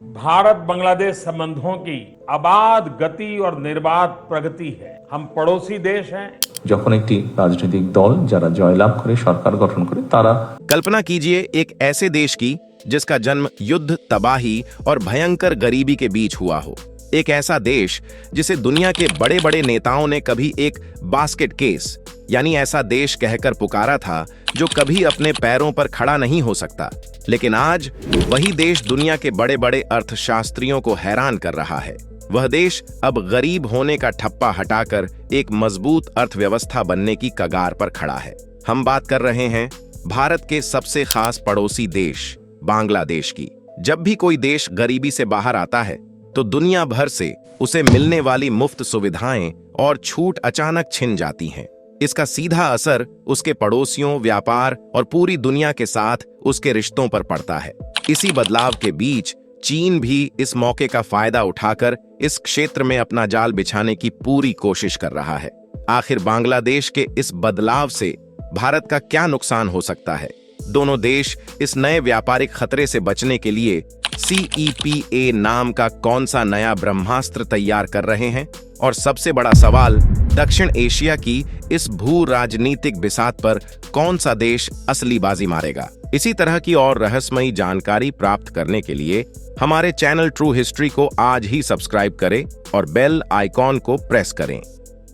भारत बांग्लादेश संबंधों की अबाध गति और निर्बाध प्रगति है। हम पड़ोसी देश हैं। যখন একটি রাজনৈতিক দল যারা জয়লাভ করে সরকার গঠন করে তারা कल्पना कीजिए एक ऐसे देश की जिसका जन्म युद्ध, तबाही और भयंकर गरीबी के बीच हुआ हो। एक ऐसा देश जिसे दुनिया के बड़े बड़े नेताओं ने कभी एक बास्केट केस यानी ऐसा देश कहकर पुकारा था जो कभी अपने पैरों पर खड़ा नहीं हो सकता। लेकिन आज वही देश दुनिया के बड़े बड़े अर्थशास्त्रियों को हैरान कर रहा है। वह देश अब गरीब होने का ठप्पा हटाकर एक मजबूत अर्थव्यवस्था बनने की कगार पर खड़ा है। हम बात कर रहे हैं भारत के सबसे खास पड़ोसी देश बांग्लादेश की। जब भी कोई देश गरीबी से बाहर आता है तो दुनिया भर से उसे मिलने वाली मुफ्त सुविधाएं और छूट अचानक छिन जाती हैं। इसका सीधा असर उसके पड़ोसियों, व्यापार और पूरी दुनिया के साथ उसके रिश्तों पर पड़ता है। इसी बदलाव के बीच चीन भी इस मौके का फायदा उठाकर इस क्षेत्र में अपना जाल बिछाने की पूरी कोशिश कर रहा है। आखिर बांग्लादेश के इस बदलाव से भारत का क्या नुकसान हो सकता है? दोनों देश इस नए व्यापारिक खतरे से बचने के लिए CEPA नाम का कौन सा नया ब्रह्मास्त्र तैयार कर रहे हैं? और सबसे बड़ा सवाल, दक्षिण एशिया की इस भू राजनीतिक बिसात पर कौन सा देश असली बाजी मारेगा? इसी तरह की और रहस्यमयी जानकारी प्राप्त करने के लिए हमारे चैनल ट्रू हिस्ट्री को आज ही सब्सक्राइब करें और बेल आइकॉन को प्रेस करें।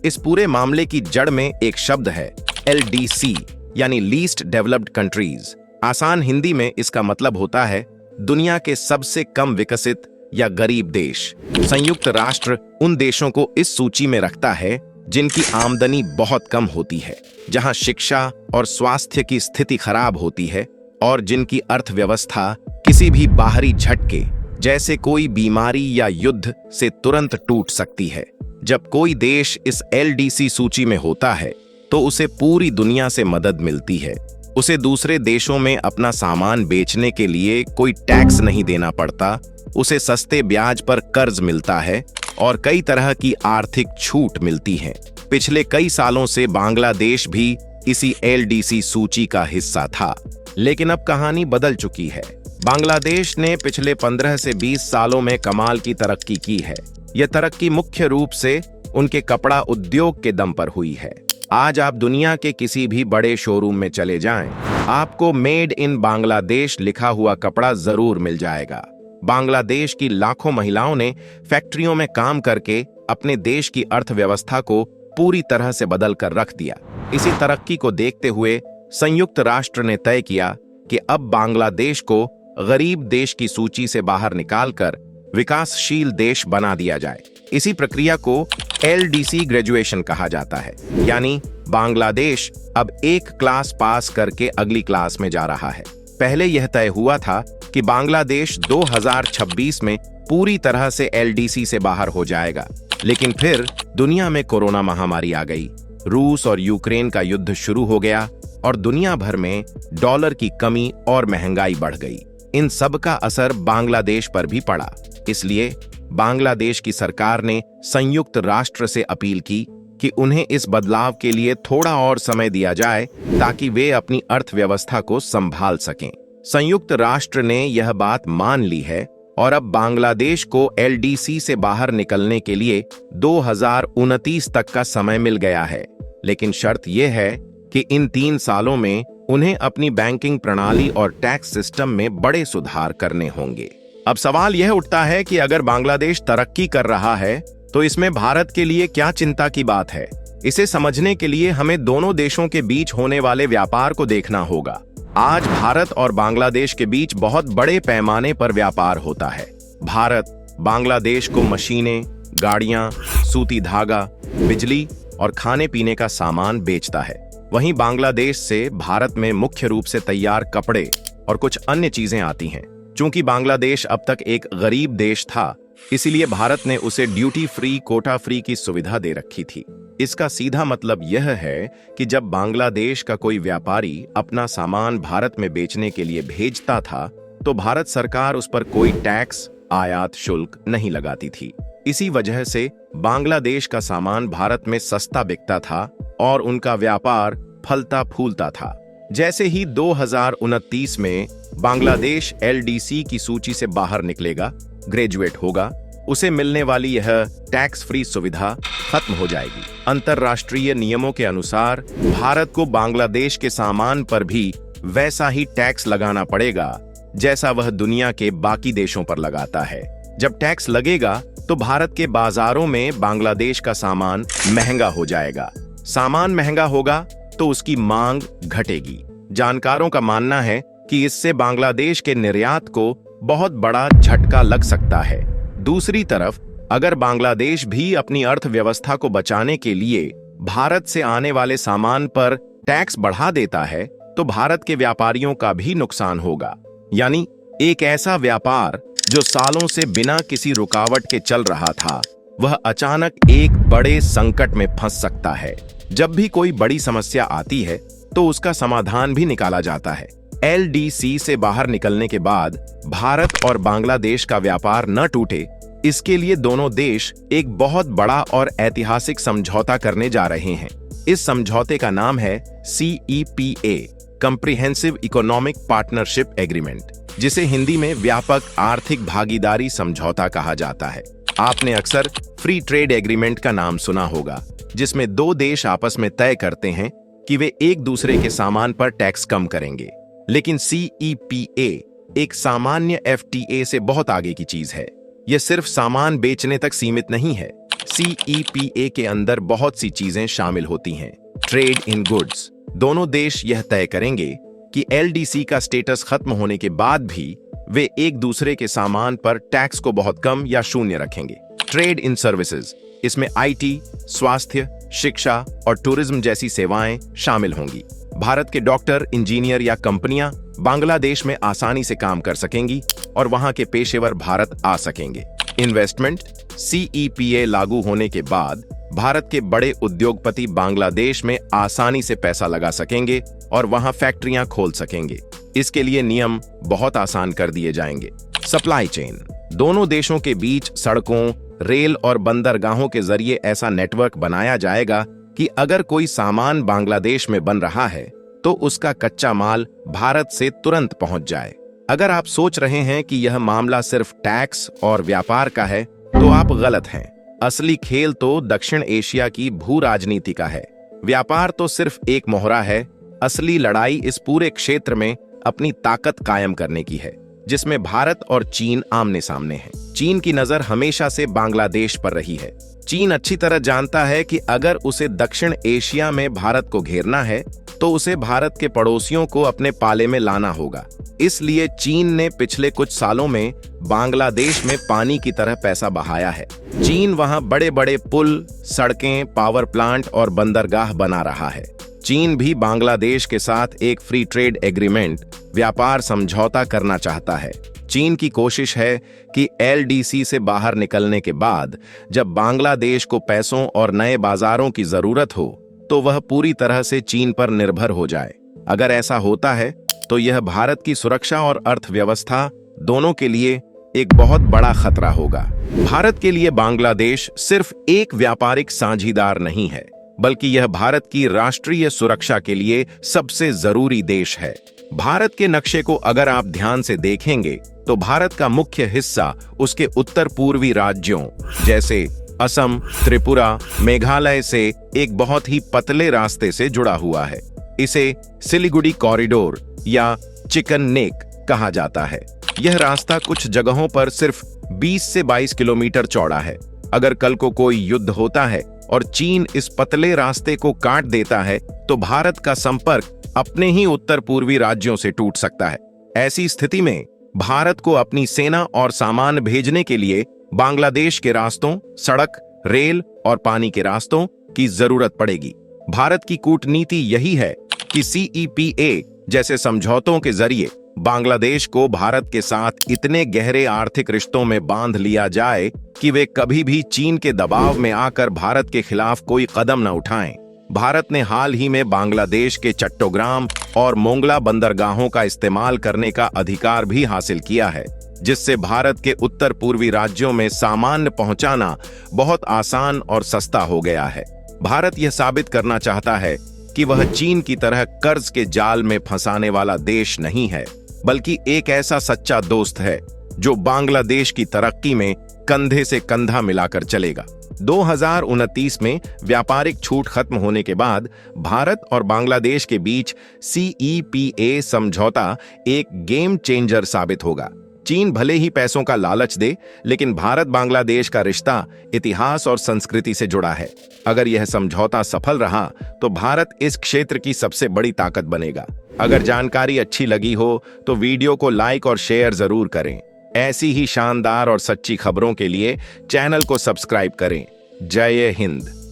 इस पूरे मामले की जड़ में एक शब्द है LDC यानी लीस्ट डेवलप्ड कंट्रीज। आसान हिंदी में इसका मतलब होता है दुनिया के सबसे कम विकसित या गरीब देश। संयुक्त राष्ट्र उन देशों को इस सूची में रखता है जिनकी आमदनी बहुत कम होती है, जहां शिक्षा और स्वास्थ्य की स्थिति खराब होती है और जिनकी अर्थव्यवस्था किसी भी बाहरी झटके जैसे कोई बीमारी या युद्ध से तुरंत टूट सकती है। जब कोई देश इस LDC सूची में होता है तो उसे पूरी दुनिया से मदद मिलती है। उसे दूसरे देशों में अपना सामान बेचने के लिए कोई टैक्स नहीं देना पड़ता, उसे सस्ते ब्याज पर कर्ज मिलता है और कई तरह की आर्थिक छूट मिलती है। पिछले कई सालों से बांग्लादेश भी इसी LDC सूची का हिस्सा था, लेकिन अब कहानी बदल चुकी है। बांग्लादेश ने पिछले 15 से 20 सालों में कमाल की तरक्की की है। यह तरक्की मुख्य रूप से उनके कपड़ा उद्योग के दम पर हुई है। आज आप दुनिया के किसी भी बड़े शोरूम में चले जाएं, आपको मेड इन बांग्लादेश लिखा हुआ कपड़ा जरूर मिल जाएगा। बांग्लादेश की लाखों महिलाओं ने फैक्ट्रियों में काम करके अपने देश की अर्थव्यवस्था को पूरी तरह से बदल कर रख दिया। इसी तरक्की को देखते हुए संयुक्त राष्ट्र ने तय किया कि अब बांग्लादेश को गरीब देश की सूची से बाहर निकालकर विकासशील देश बना दिया जाए। इसी प्रक्रिया को LDC ग्रेजुएशन कहा जाता है, यानी बांग्लादेश अब एक क्लास पास करके अगली क्लास में जा रहा है। पहले यह तय हुआ था कि बांग्लादेश 2026 में पूरी तरह से LDC से बाहर हो जाएगा, लेकिन फिर दुनिया में कोरोना महामारी आ गई, रूस और यूक्रेन का युद्ध शुरू हो गया और दुनिया भर में डॉलर की कमी और महंगाई बढ़ गई। इन सब का असर बांग्लादेश पर भी पड़ा। इसलिए बांग्लादेश की सरकार ने संयुक्त राष्ट्र से अपील की कि उन्हें इस बदलाव के लिए थोड़ा और समय दिया जाए ताकि वे अपनी अर्थव्यवस्था को संभाल सकें। संयुक्त राष्ट्र ने यह बात मान ली है और अब बांग्लादेश को LDC से बाहर निकलने के लिए 2029 तक का समय मिल गया है। लेकिन शर्त यह है कि इन 3 सालों में उन्हें अपनी बैंकिंग प्रणाली और टैक्स सिस्टम में बड़े सुधार करने होंगे। अब सवाल यह उठता है कि अगर बांग्लादेश तरक्की कर रहा है तो इसमें भारत के लिए क्या चिंता की बात है? इसे समझने के लिए हमें दोनों देशों के बीच होने वाले व्यापार को देखना होगा। आज भारत और बांग्लादेश के बीच बहुत बड़े पैमाने पर व्यापार होता है। भारत बांग्लादेश को मशीनें, गाड़ियां, सूती धागा, बिजली और खाने पीने का सामान बेचता है। वहीं बांग्लादेश से भारत में मुख्य रूप से तैयार कपड़े और कुछ अन्य चीजें आती हैं। चूंकि बांग्लादेश अब तक एक गरीब देश था, इसीलिए भारत ने उसे ड्यूटी फ्री, कोटा फ्री की सुविधा दे रखी थी। इसका सीधा मतलब यह है कि जब बांग्लादेश का कोई व्यापारी अपना सामान भारत में बेचने के लिए भेजता था तो भारत सरकार उस पर कोई टैक्स, आयात शुल्क नहीं लगाती थी। इसी वजह से बांग्लादेश का सामान भारत में सस्ता बिकता था और उनका व्यापार फलता फूलता था। जैसे ही 2029 में बांग्लादेश LDC की सूची से बाहर निकलेगा, ग्रेजुएट होगा उसे मिलने वाली यह टैक्स फ्री सुविधा खत्म हो जाएगी। अंतर्राष्ट्रीय नियमों के अनुसार भारत को बांग्लादेश के सामान पर भी वैसा ही टैक्स लगाना पड़ेगा जैसा वह दुनिया के बाकी देशों पर लगाता है। जब टैक्स लगेगा तो भारत के बाजारों में बांग्लादेश का सामान महंगा हो जाएगा। सामान महंगा होगा तो उसकी मांग घटेगी। जानकारों का मानना है कि इससे बांग्लादेश के निर्यात को बहुत बड़ा झटका लग सकता है। दूसरी तरफ अगर बांग्लादेश भी अपनी अर्थव्यवस्था को बचाने के लिए भारत से आने वाले सामान पर टैक्स बढ़ा देता है तो भारत के व्यापारियों का भी नुकसान होगा। यानी एक ऐसा व्यापार जो सालों से बिना किसी रुकावट के चल रहा था वह अचानक एक बड़े संकट में फंस सकता है। जब भी कोई बड़ी समस्या आती है तो उसका समाधान भी निकाला जाता है। LDC से बाहर निकलने के बाद भारत और बांग्लादेश का व्यापार न टूटे, इसके लिए दोनों देश एक बहुत बड़ा और ऐतिहासिक समझौता करने जा रहे हैं। इस समझौते का नाम है CEPA, comprehensive economic partnership agreement, जिसे हिंदी में व्यापक आर्थिक भागीदारी समझौता कहा जाता है। आपने अक्सर फ्री ट्रेड एग्रीमेंट का नाम सुना होगा, जिसमें दो देश आपस में तय करते हैं कि वे एक दूसरे के सामान पर टैक्स कम करेंगे। लेकिन CEPA एक सामान्य FTA से बहुत आगे की चीज है। यह सिर्फ सामान बेचने तक सीमित नहीं है। CEPA के अंदर बहुत सी चीजें शामिल होती हैं। ट्रेड इन गुड्स, दोनों देश यह तय करेंगे कि LDC का स्टेटस खत्म होने के बाद भी वे एक दूसरे के सामान पर टैक्स को बहुत कम या शून्य रखेंगे। ट्रेड इन सर्विसेज, इसमें IT, स्वास्थ्य, शिक्षा और टूरिज्म जैसी सेवाएं शामिल होंगी। भारत के डॉक्टर, इंजीनियर या कंपनियां बांग्लादेश में आसानी से काम कर सकेंगी और वहां के पेशेवर भारत आ सकेंगे। इन्वेस्टमेंट, CEPA लागू होने के बाद भारत के बड़े उद्योगपति बांग्लादेश में आसानी से पैसा लगा सकेंगे और वहां फैक्ट्रियां खोल सकेंगे। इसके लिए नियम बहुत आसान कर दिए जाएंगे। सप्लाई चेन, दोनों देशों के बीच सड़कों, रेल और बंदरगाहों के जरिए ऐसा नेटवर्क बनाया जाएगा कि अगर कोई सामान बांग्लादेश में बन रहा है तो उसका कच्चा माल भारत से तुरंत पहुंच जाए। अगर आप सोच रहे हैं कि यह मामला सिर्फ टैक्स और व्यापार का है तो आप गलत हैं। असली खेल तो दक्षिण एशिया की भू राजनीति का है। व्यापार तो सिर्फ एक मोहरा है। असली लड़ाई इस पूरे क्षेत्र में अपनी ताकत कायम करने की है, जिसमें भारत और चीन आमने सामने हैं। चीन की नजर हमेशा से बांग्लादेश पर रही है। चीन अच्छी तरह जानता है कि अगर उसे दक्षिण एशिया में भारत को घेरना है तो उसे भारत के पड़ोसियों को अपने पाले में लाना होगा। इसलिए चीन ने पिछले कुछ सालों में बांग्लादेश में पानी की तरह पैसा बहाया है। चीन वहां बड़े बड़े पुल, सड़कें, पावर प्लांट और बंदरगाह बना रहा है। चीन भी बांग्लादेश के साथ एक फ्री ट्रेड एग्रीमेंट, व्यापार समझौता करना चाहता है। चीन की कोशिश है कि LDC से बाहर निकलने के बाद जब बांग्लादेश को पैसों और नए बाजारों की जरूरत हो तो वह पूरी तरह से चीन पर निर्भर हो जाए। अगर ऐसा होता है तो यह भारत की सुरक्षा और अर्थव्यवस्था दोनों के लिए एक बहुत बड़ा खतरा होगा। भारत के लिए बांग्लादेश सिर्फ एक व्यापारिक साझीदार नहीं है, बल्कि यह भारत की राष्ट्रीय सुरक्षा के लिए सबसे जरूरी देश है। भारत के नक्शे को अगर आप ध्यान से देखेंगे तो भारत का मुख्य हिस्सा उसके उत्तर पूर्वी राज्यों जैसे असम, त्रिपुरा, मेघालय से एक बहुत ही पतले रास्ते से जुड़ा हुआ है। इसे सिलीगुड़ी कॉरिडोर या चिकन नेक कहा जाता है। यह रास्ता कुछ जगहों पर सिर्फ 20 से 22 किलोमीटर चौड़ा है। अगर कल को कोई युद्ध होता है और चीन इस पतले रास्ते को काट देता है तो भारत का संपर्क अपने ही उत्तर पूर्वी राज्यों से टूट सकता है। ऐसी स्थिति में भारत को अपनी सेना और सामान भेजने के लिए बांग्लादेश के रास्तों, सड़क, रेल और पानी के रास्तों की जरूरत पड़ेगी। भारत की कूटनीति यही है कि CEPA जैसे समझौतों के जरिए बांग्लादेश को भारत के साथ इतने गहरे आर्थिक रिश्तों में बांध लिया जाए कि वे कभी भी चीन के दबाव में आकर भारत के खिलाफ कोई कदम न उठाएं। भारत ने हाल ही में बांग्लादेश के चट्टोग्राम और मोंगला बंदरगाहों का इस्तेमाल करने का अधिकार भी हासिल किया है, जिससे भारत के उत्तर पूर्वी राज्यों में सामान पहुंचाना बहुत आसान और सस्ता हो गया है। भारत यह साबित करना चाहता है कि वह चीन की तरह कर्ज के जाल में फंसाने वाला देश नहीं है, बल्कि एक ऐसा सच्चा दोस्त है जो बांग्लादेश की तरक्की में कंधे से कंधा मिलाकर चलेगा। 2029 में व्यापारिक छूट खत्म होने के बाद भारत और बांग्लादेश के बीच CEPA समझौता एक गेम चेंजर साबित होगा। चीन भले ही पैसों का लालच दे, लेकिन भारत बांग्लादेश का रिश्ता इतिहास और संस्कृति से जुड़ा है। अगर यह समझौता सफल रहा तो भारत इस क्षेत्र की सबसे बड़ी ताकत बनेगा। अगर जानकारी अच्छी लगी हो तो वीडियो को लाइक और शेयर जरूर करें। ऐसी ही शानदार और सच्ची खबरों के लिए चैनल को सब्सक्राइब करें। जय हिंद।